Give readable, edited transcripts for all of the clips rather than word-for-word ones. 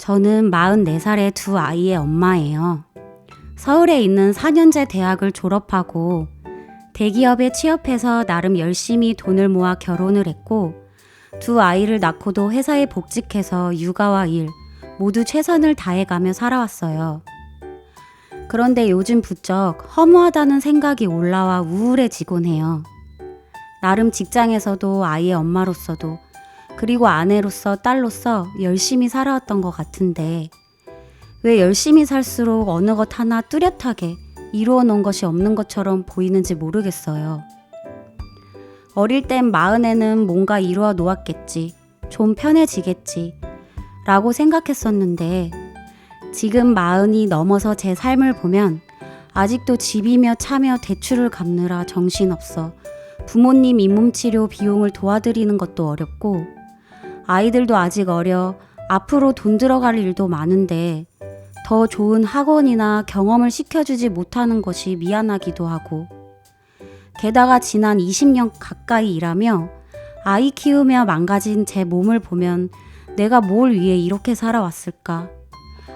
저는 44살의 두 아이의 엄마예요. 서울에 있는 4년제 대학을 졸업하고 대기업에 취업해서 나름 열심히 돈을 모아 결혼을 했고 두 아이를 낳고도 회사에 복직해서 육아와 일 모두 최선을 다해가며 살아왔어요. 그런데 요즘 부쩍 허무하다는 생각이 올라와 우울해지곤 해요. 나름 직장에서도 아이의 엄마로서도 그리고 아내로서 딸로서 열심히 살아왔던 것 같은데 왜 열심히 살수록 어느 것 하나 뚜렷하게 이루어 놓은 것이 없는 것처럼 보이는지 모르겠어요. 어릴 땐 40에는 뭔가 이루어 놓았겠지, 좀 편해지겠지 라고 생각했었는데 지금 40이 넘어서 제 삶을 보면 아직도 집이며 차며 대출을 갚느라 정신없어 부모님 잇몸치료 비용을 도와드리는 것도 어렵고 아이들도 아직 어려 앞으로 돈 들어갈 일도 많은데 더 좋은 학원이나 경험을 시켜주지 못하는 것이 미안하기도 하고 게다가 지난 20년 가까이 일하며 아이 키우며 망가진 제 몸을 보면 내가 뭘 위해 이렇게 살아왔을까?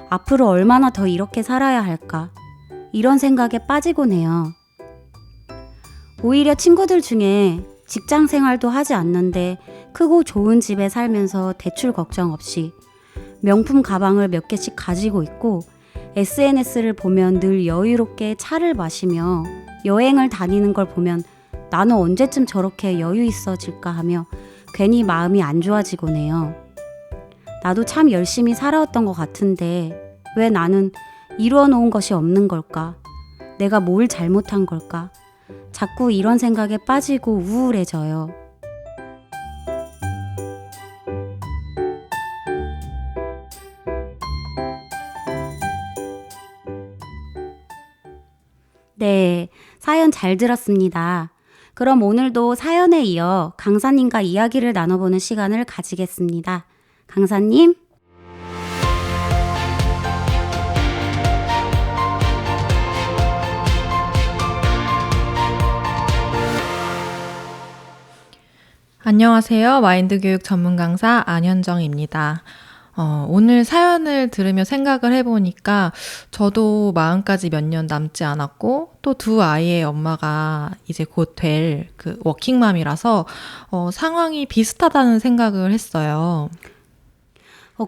앞으로 얼마나 더 이렇게 살아야 할까? 이런 생각에 빠지곤 해요. 오히려 친구들 중에 직장 생활도 하지 않는데 크고 좋은 집에 살면서 대출 걱정 없이 명품 가방을 몇 개씩 가지고 있고 SNS를 보면 늘 여유롭게 차를 마시며 여행을 다니는 걸 보면 나는 언제쯤 저렇게 여유 있어질까 하며 괜히 마음이 안 좋아지곤 해요. 나도 참 열심히 살아왔던 것 같은데 왜 나는 이루어 놓은 것이 없는 걸까? 내가 뭘 잘못한 걸까? 자꾸 이런 생각에 빠지고 우울해져요. 네, 사연 잘 들었습니다. 그럼 오늘도 사연에 이어 강사님과 이야기를 나눠보는 시간을 가지겠습니다. 강사님? 안녕하세요. 마인드 교육 전문 강사 안현정입니다. 오늘 사연을 들으며 생각을 해보니까 저도 40까지 몇 년 남지 않았고 또 두 아이의 엄마가 이제 곧 될 그 워킹맘이라서 상황이 비슷하다는 생각을 했어요.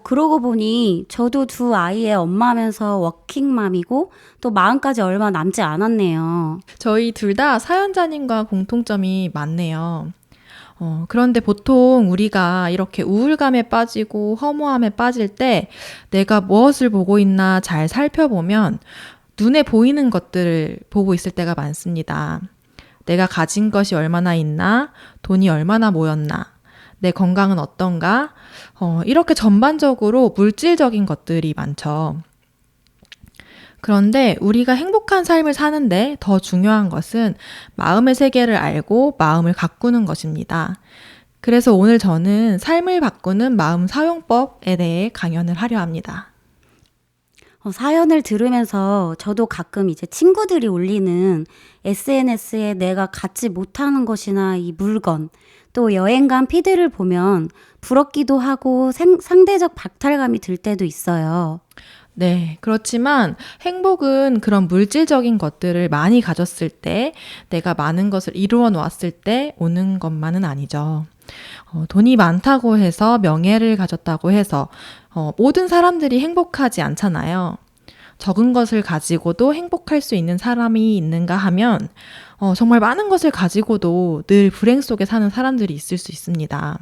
그러고 보니 저도 두 아이의 엄마면서 워킹맘이고 또 40까지 얼마 남지 않았네요. 저희 둘 다 사연자님과 공통점이 많네요. 그런데 보통 우리가 이렇게 우울감에 빠지고 허무함에 빠질 때 내가 무엇을 보고 있나 잘 살펴보면 눈에 보이는 것들을 보고 있을 때가 많습니다. 내가 가진 것이 얼마나 있나, 돈이 얼마나 모였나, 내 건강은 어떤가, 이렇게 전반적으로 물질적인 것들이 많죠. 그런데 우리가 행복한 삶을 사는데 더 중요한 것은 마음의 세계를 알고 마음을 가꾸는 것입니다. 그래서 오늘 저는 삶을 바꾸는 마음 사용법에 대해 강연을 하려 합니다. 사연을 들으면서 저도 가끔 이제 친구들이 올리는 SNS에 내가 갖지 못하는 것이나 이 물건, 또 여행 간 피드를 보면 부럽기도 하고 상대적 박탈감이 들 때도 있어요. 네, 그렇지만 행복은 그런 물질적인 것들을 많이 가졌을 때, 내가 많은 것을 이루어 놓았을 때 오는 것만은 아니죠. 돈이 많다고 해서 명예를 가졌다고 해서 모든 사람들이 행복하지 않잖아요. 적은 것을 가지고도 행복할 수 있는 사람이 있는가 하면 정말 많은 것을 가지고도 늘 불행 속에 사는 사람들이 있을 수 있습니다.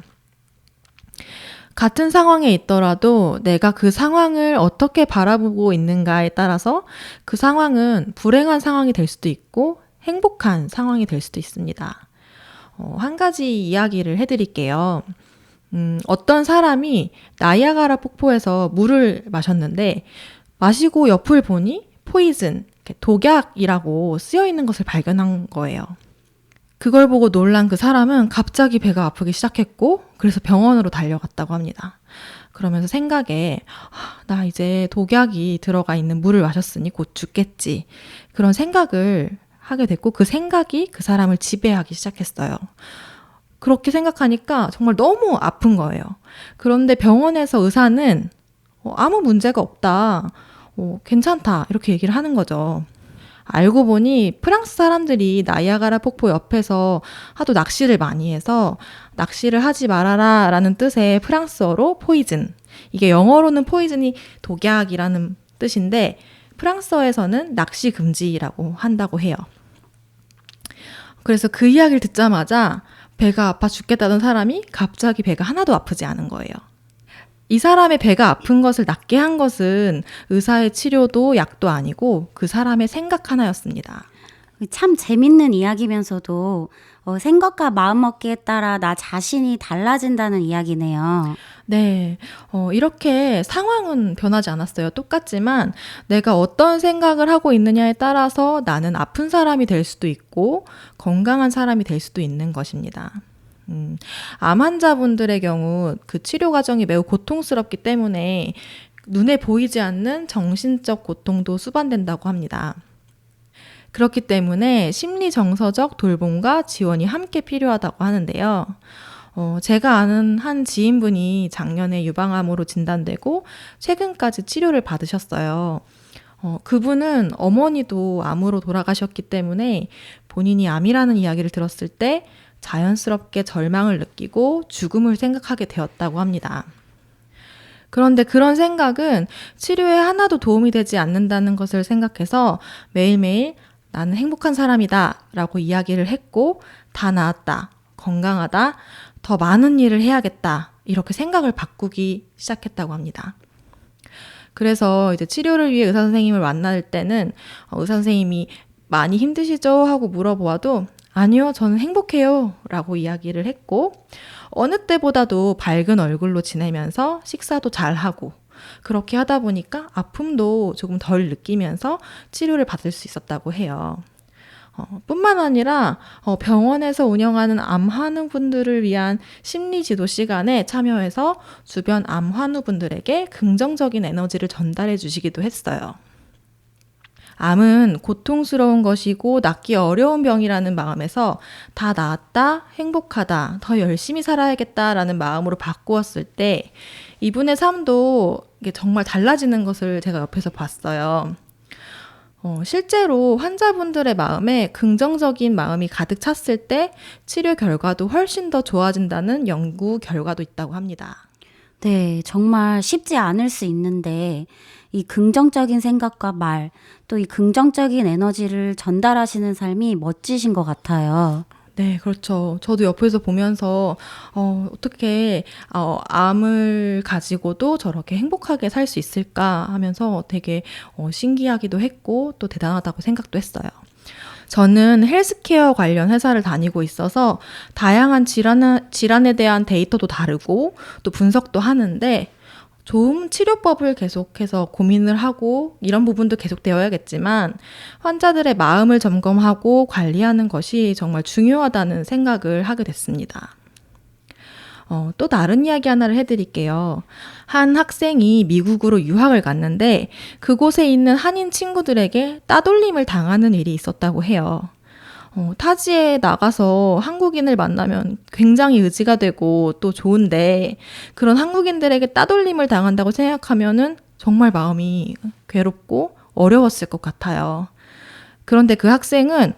같은 상황에 있더라도 내가 그 상황을 어떻게 바라보고 있는가에 따라서 그 상황은 불행한 상황이 될 수도 있고 행복한 상황이 될 수도 있습니다. 한 가지 이야기를 해드릴게요. 어떤 사람이 나이아가라 폭포에서 물을 마셨는데 마시고 옆을 보니 포이즌, 독약이라고 쓰여 있는 것을 발견한 거예요. 그걸 보고 놀란 그 사람은 갑자기 배가 아프기 시작했고 그래서 병원으로 달려갔다고 합니다. 그러면서 생각에 나 이제 독약이 들어가 있는 물을 마셨으니 곧 죽겠지. 그런 생각을 하게 됐고 그 생각이 그 사람을 지배하기 시작했어요. 그렇게 생각하니까 정말 너무 아픈 거예요. 그런데 병원에서 의사는 아무 문제가 없다. 괜찮다. 이렇게 얘기를 하는 거죠. 알고 보니 프랑스 사람들이 나이아가라 폭포 옆에서 하도 낚시를 많이 해서 낚시를 하지 말아라 라는 뜻의 프랑스어로 포이즌. 이게 영어로는 포이즌이 독약이라는 뜻인데 프랑스어에서는 낚시 금지라고 한다고 해요. 그래서 그 이야기를 듣자마자 배가 아파 죽겠다던 사람이 갑자기 배가 하나도 아프지 않은 거예요. 이 사람의 배가 아픈 것을 낫게 한 것은 의사의 치료도 약도 아니고 그 사람의 생각 하나였습니다. 참 재밌는 이야기면서도 생각과 마음먹기에 따라 나 자신이 달라진다는 이야기네요. 네, 이렇게 상황은 변하지 않았어요. 똑같지만 내가 어떤 생각을 하고 있느냐에 따라서 나는 아픈 사람이 될 수도 있고 건강한 사람이 될 수도 있는 것입니다. 암 환자분들의 경우 그 치료 과정이 매우 고통스럽기 때문에 눈에 보이지 않는 정신적 고통도 수반된다고 합니다. 그렇기 때문에 심리 정서적 돌봄과 지원이 함께 필요하다고 하는데요. 제가 아는 한 지인분이 작년에 유방암으로 진단되고 최근까지 치료를 받으셨어요. 그분은 어머니도 암으로 돌아가셨기 때문에 본인이 암이라는 이야기를 들었을 때 자연스럽게 절망을 느끼고 죽음을 생각하게 되었다고 합니다. 그런데 그런 생각은 치료에 하나도 도움이 되지 않는다는 것을 생각해서 매일매일 나는 행복한 사람이다 라고 이야기를 했고 다 나았다, 건강하다, 더 많은 일을 해야겠다 이렇게 생각을 바꾸기 시작했다고 합니다. 그래서 이제 치료를 위해 의사 선생님을 만날 때는 의사 선생님이 많이 힘드시죠? 하고 물어보아도 아니요, 저는 행복해요 라고 이야기를 했고 어느 때보다도 밝은 얼굴로 지내면서 식사도 잘하고 그렇게 하다 보니까 아픔도 조금 덜 느끼면서 치료를 받을 수 있었다고 해요. 뿐만 아니라 병원에서 운영하는 암 환우분들을 위한 심리지도 시간에 참여해서 주변 암 환우분들에게 긍정적인 에너지를 전달해 주시기도 했어요. 암은 고통스러운 것이고 낫기 어려운 병이라는 마음에서 다 나았다, 행복하다, 더 열심히 살아야겠다라는 마음으로 바꾸었을 때 이분의 삶도 이게 정말 달라지는 것을 제가 옆에서 봤어요. 실제로 환자분들의 마음에 긍정적인 마음이 가득 찼을 때 치료 결과도 훨씬 더 좋아진다는 연구 결과도 있다고 합니다. 네, 정말 쉽지 않을 수 있는데 이 긍정적인 생각과 말, 또 이 긍정적인 에너지를 전달하시는 삶이 멋지신 것 같아요. 네, 그렇죠. 저도 옆에서 보면서 어떻게 암을 가지고도 저렇게 행복하게 살 수 있을까 하면서 되게 신기하기도 했고 또 대단하다고 생각도 했어요. 저는 헬스케어 관련 회사를 다니고 있어서 다양한 질환에 대한 데이터도 다르고 또 분석도 하는데 좋은 치료법을 계속해서 고민을 하고 이런 부분도 계속되어야겠지만 환자들의 마음을 점검하고 관리하는 것이 정말 중요하다는 생각을 하게 됐습니다. 또 다른 이야기 하나를 해드릴게요. 한 학생이 미국으로 유학을 갔는데 그곳에 있는 한인 친구들에게 따돌림을 당하는 일이 있었다고 해요. 타지에 나가서 한국인을 만나면 굉장히 의지가 되고 또 좋은데 그런 한국인들에게 따돌림을 당한다고 생각하면은 정말 마음이 괴롭고 어려웠을 것 같아요. 그런데 그 학생은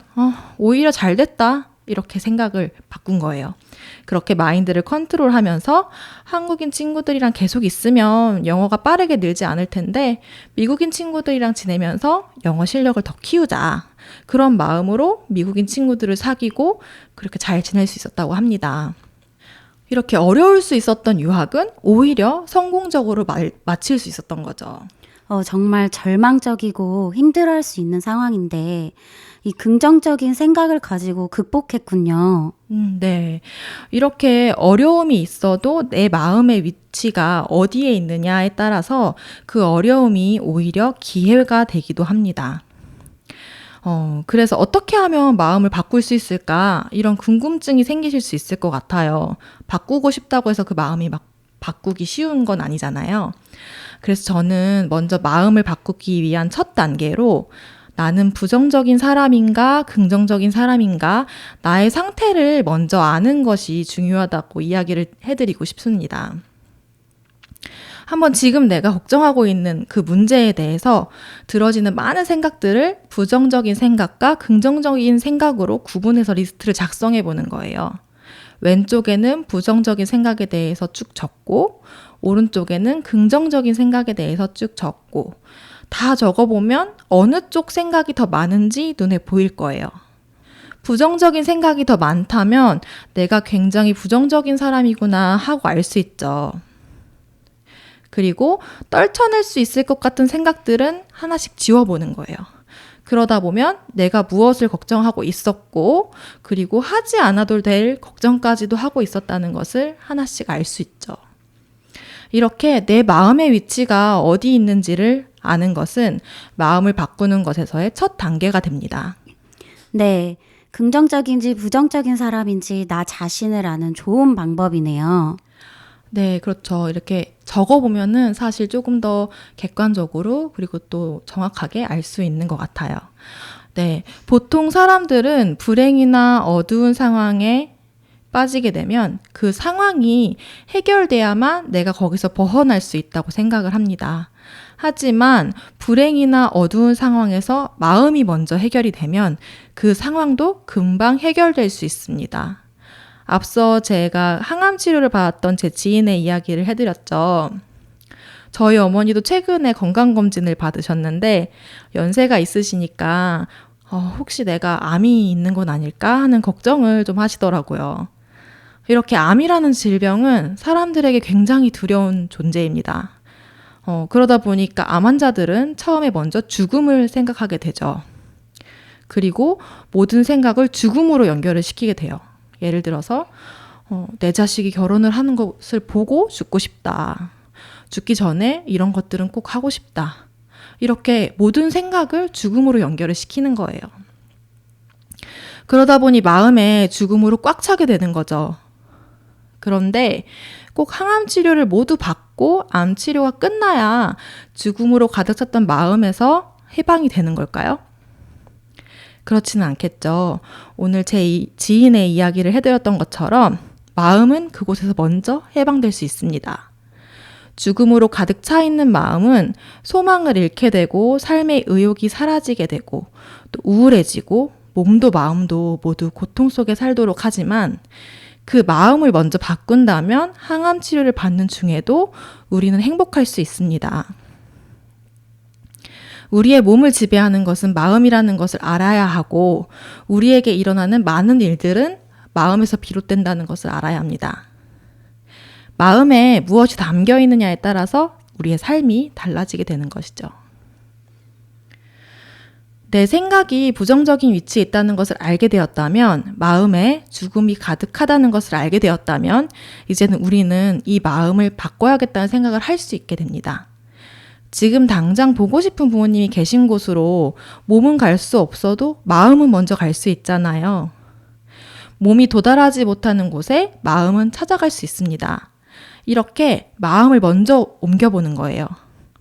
오히려 잘 됐다 이렇게 생각을 바꾼 거예요. 그렇게 마인드를 컨트롤하면서 한국인 친구들이랑 계속 있으면 영어가 빠르게 늘지 않을 텐데 미국인 친구들이랑 지내면서 영어 실력을 더 키우자. 그런 마음으로 미국인 친구들을 사귀고 그렇게 잘 지낼 수 있었다고 합니다. 이렇게 어려울 수 있었던 유학은 오히려 성공적으로 마칠 수 있었던 거죠. 정말 절망적이고 힘들어할 수 있는 상황인데 이 긍정적인 생각을 가지고 극복했군요. 네. 이렇게 어려움이 있어도 내 마음의 위치가 어디에 있느냐에 따라서 그 어려움이 오히려 기회가 되기도 합니다. 그래서 어떻게 하면 마음을 바꿀 수 있을까? 이런 궁금증이 생기실 수 있을 것 같아요. 바꾸고 싶다고 해서 그 마음이 막 바꾸기 쉬운 건 아니잖아요. 그래서 저는 먼저 마음을 바꾸기 위한 첫 단계로 나는 부정적인 사람인가, 긍정적인 사람인가, 나의 상태를 먼저 아는 것이 중요하다고 이야기를 해드리고 싶습니다. 한번 지금 내가 걱정하고 있는 그 문제에 대해서 들어지는 많은 생각들을 부정적인 생각과 긍정적인 생각으로 구분해서 리스트를 작성해 보는 거예요. 왼쪽에는 부정적인 생각에 대해서 쭉 적고, 오른쪽에는 긍정적인 생각에 대해서 쭉 적고, 다 적어보면 어느 쪽 생각이 더 많은지 눈에 보일 거예요. 부정적인 생각이 더 많다면 내가 굉장히 부정적인 사람이구나 하고 알 수 있죠. 그리고 떨쳐낼 수 있을 것 같은 생각들은 하나씩 지워보는 거예요. 그러다 보면 내가 무엇을 걱정하고 있었고, 그리고 하지 않아도 될 걱정까지도 하고 있었다는 것을 하나씩 알 수 있죠. 이렇게 내 마음의 위치가 어디 있는지를 아는 것은 마음을 바꾸는 것에서의 첫 단계가 됩니다. 네, 긍정적인지 부정적인 사람인지 나 자신을 아는 좋은 방법이네요. 네, 그렇죠. 이렇게 적어보면은 사실 조금 더 객관적으로 그리고 또 정확하게 알 수 있는 것 같아요. 네, 보통 사람들은 불행이나 어두운 상황에 빠지게 되면 그 상황이 해결돼야만 내가 거기서 벗어날 수 있다고 생각을 합니다. 하지만 불행이나 어두운 상황에서 마음이 먼저 해결이 되면 그 상황도 금방 해결될 수 있습니다. 앞서 제가 항암 치료를 받았던 제 지인의 이야기를 해드렸죠. 저희 어머니도 최근에 건강검진을 받으셨는데 연세가 있으시니까 혹시 내가 암이 있는 건 아닐까 하는 걱정을 좀 하시더라고요. 이렇게 암이라는 질병은 사람들에게 굉장히 두려운 존재입니다. 그러다 보니까 암 환자들은 처음에 먼저 죽음을 생각하게 되죠. 그리고 모든 생각을 죽음으로 연결을 시키게 돼요. 예를 들어서 내 자식이 결혼을 하는 것을 보고 죽고 싶다. 죽기 전에 이런 것들은 꼭 하고 싶다. 이렇게 모든 생각을 죽음으로 연결을 시키는 거예요. 그러다 보니 마음에 죽음으로 꽉 차게 되는 거죠. 그런데 꼭 항암 치료를 모두 받고 암 치료가 끝나야 죽음으로 가득 찼던 마음에서 해방이 되는 걸까요? 그렇지는 않겠죠. 오늘 제 지인의 이야기를 해드렸던 것처럼 마음은 그곳에서 먼저 해방될 수 있습니다. 죽음으로 가득 차 있는 마음은 소망을 잃게 되고 삶의 의욕이 사라지게 되고 또 우울해지고 몸도 마음도 모두 고통 속에 살도록 하지만 그 마음을 먼저 바꾼다면 항암 치료를 받는 중에도 우리는 행복할 수 있습니다. 우리의 몸을 지배하는 것은 마음이라는 것을 알아야 하고 우리에게 일어나는 많은 일들은 마음에서 비롯된다는 것을 알아야 합니다. 마음에 무엇이 담겨 있느냐에 따라서 우리의 삶이 달라지게 되는 것이죠. 내 생각이 부정적인 위치에 있다는 것을 알게 되었다면, 마음에 죽음이 가득하다는 것을 알게 되었다면, 이제는 우리는 이 마음을 바꿔야겠다는 생각을 할 수 있게 됩니다. 지금 당장 보고 싶은 부모님이 계신 곳으로 몸은 갈 수 없어도 마음은 먼저 갈 수 있잖아요. 몸이 도달하지 못하는 곳에 마음은 찾아갈 수 있습니다. 이렇게 마음을 먼저 옮겨보는 거예요.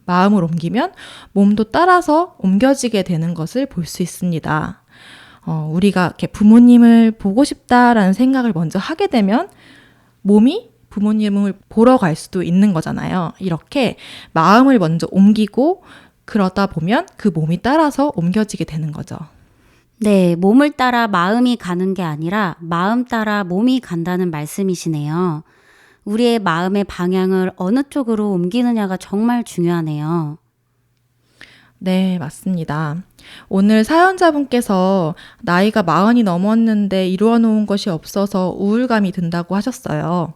마음을 옮기면 몸도 따라서 옮겨지게 되는 것을 볼 수 있습니다. 우리가 이렇게 부모님을 보고 싶다라는 생각을 먼저 하게 되면 몸이 부모님을 보러 갈 수도 있는 거잖아요. 이렇게 마음을 먼저 옮기고 그러다 보면 그 몸이 따라서 옮겨지게 되는 거죠. 네, 몸을 따라 마음이 가는 게 아니라 마음 따라 몸이 간다는 말씀이시네요. 우리의 마음의 방향을 어느 쪽으로 옮기느냐가 정말 중요하네요. 네, 맞습니다. 오늘 사연자분께서 나이가 40이 넘었는데 이루어 놓은 것이 없어서 우울감이 든다고 하셨어요.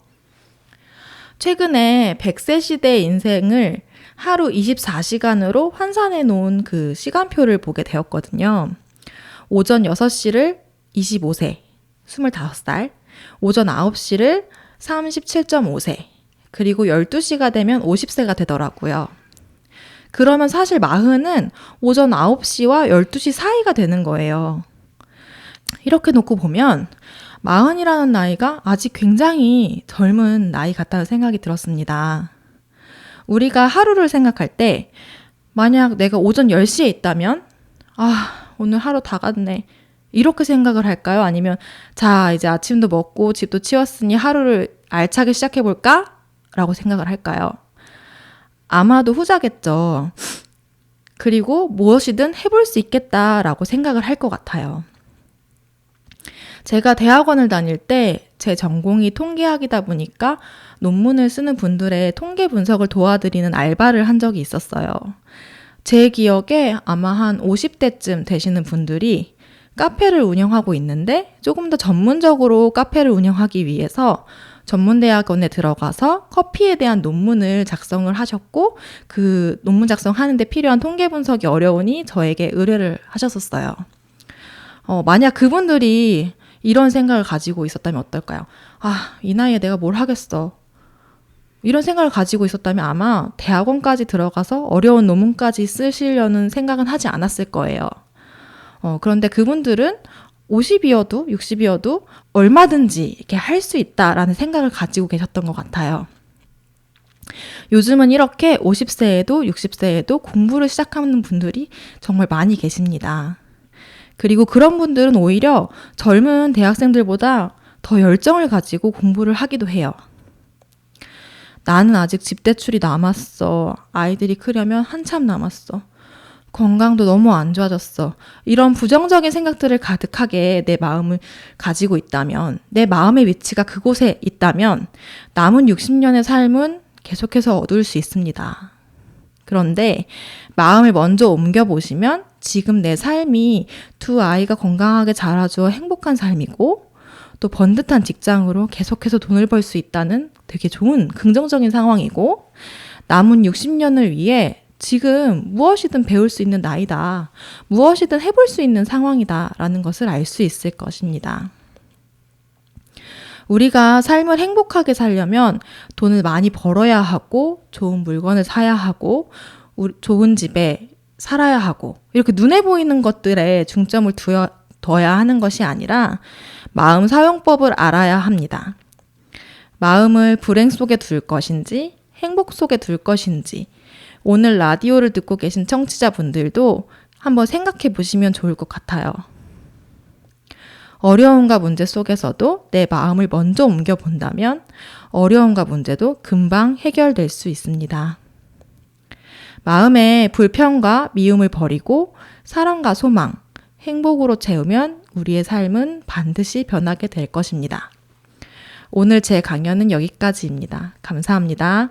최근에 100세 시대의 인생을 하루 24시간으로 환산해 놓은 그 시간표를 보게 되었거든요. 오전 6시를 25세, 25살, 오전 9시를 37.5세, 그리고 12시가 되면 50세가 되더라고요. 그러면 사실 마흔은 오전 9시와 12시 사이가 되는 거예요. 이렇게 놓고 보면 마흔이라는 나이가 아직 굉장히 젊은 나이 같다는 생각이 들었습니다. 우리가 하루를 생각할 때 만약 내가 오전 10시에 있다면 오늘 하루 다 갔네. 이렇게 생각을 할까요? 아니면 자, 이제 아침도 먹고 집도 치웠으니 하루를 알차게 시작해볼까? 라고 생각을 할까요? 아마도 후자겠죠. 그리고 무엇이든 해볼 수 있겠다라고 생각을 할 것 같아요. 제가 대학원을 다닐 때 제 전공이 통계학이다 보니까 논문을 쓰는 분들의 통계 분석을 도와드리는 알바를 한 적이 있었어요. 제 기억에 아마 한 50대쯤 되시는 분들이 카페를 운영하고 있는데 조금 더 전문적으로 카페를 운영하기 위해서 전문대학원에 들어가서 커피에 대한 논문을 작성을 하셨고 그 논문 작성하는데 필요한 통계 분석이 어려우니 저에게 의뢰를 하셨었어요. 만약 그분들이 이런 생각을 가지고 있었다면 어떨까요? 이 나이에 내가 뭘 하겠어. 이런 생각을 가지고 있었다면 아마 대학원까지 들어가서 어려운 논문까지 쓰시려는 생각은 하지 않았을 거예요. 그런데 그분들은 50이어도 60이어도 얼마든지 이렇게 할 수 있다라는 생각을 가지고 계셨던 것 같아요. 요즘은 이렇게 50세에도 60세에도 공부를 시작하는 분들이 정말 많이 계십니다. 그리고 그런 분들은 오히려 젊은 대학생들보다 더 열정을 가지고 공부를 하기도 해요. 나는 아직 집 대출이 남았어. 아이들이 크려면 한참 남았어. 건강도 너무 안 좋아졌어. 이런 부정적인 생각들을 가득하게 내 마음을 가지고 있다면, 내 마음의 위치가 그곳에 있다면 남은 60년의 삶은 계속해서 어두울 수 있습니다. 그런데 마음을 먼저 옮겨보시면 지금 내 삶이 두 아이가 건강하게 자라줘 행복한 삶이고 또 번듯한 직장으로 계속해서 돈을 벌 수 있다는 되게 좋은 긍정적인 상황이고 남은 60년을 위해 지금 무엇이든 배울 수 있는 나이다. 무엇이든 해볼 수 있는 상황이다. 라는 것을 알 수 있을 것입니다. 우리가 삶을 행복하게 살려면 돈을 많이 벌어야 하고 좋은 물건을 사야 하고 좋은 집에 살아야 하고 이렇게 눈에 보이는 것들에 중점을 둬야 하는 것이 아니라 마음 사용법을 알아야 합니다. 마음을 불행 속에 둘 것인지 행복 속에 둘 것인지 오늘 라디오를 듣고 계신 청취자분들도 한번 생각해 보시면 좋을 것 같아요. 어려움과 문제 속에서도 내 마음을 먼저 옮겨본다면 어려움과 문제도 금방 해결될 수 있습니다. 마음의 불평과 미움을 버리고 사랑과 소망, 행복으로 채우면 우리의 삶은 반드시 변하게 될 것입니다. 오늘 제 강연은 여기까지입니다. 감사합니다.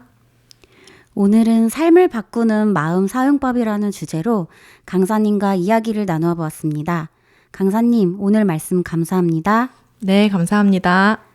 오늘은 삶을 바꾸는 마음 사용법이라는 주제로 강사님과 이야기를 나누어 보았습니다. 강사님, 오늘 말씀 감사합니다. 네, 감사합니다.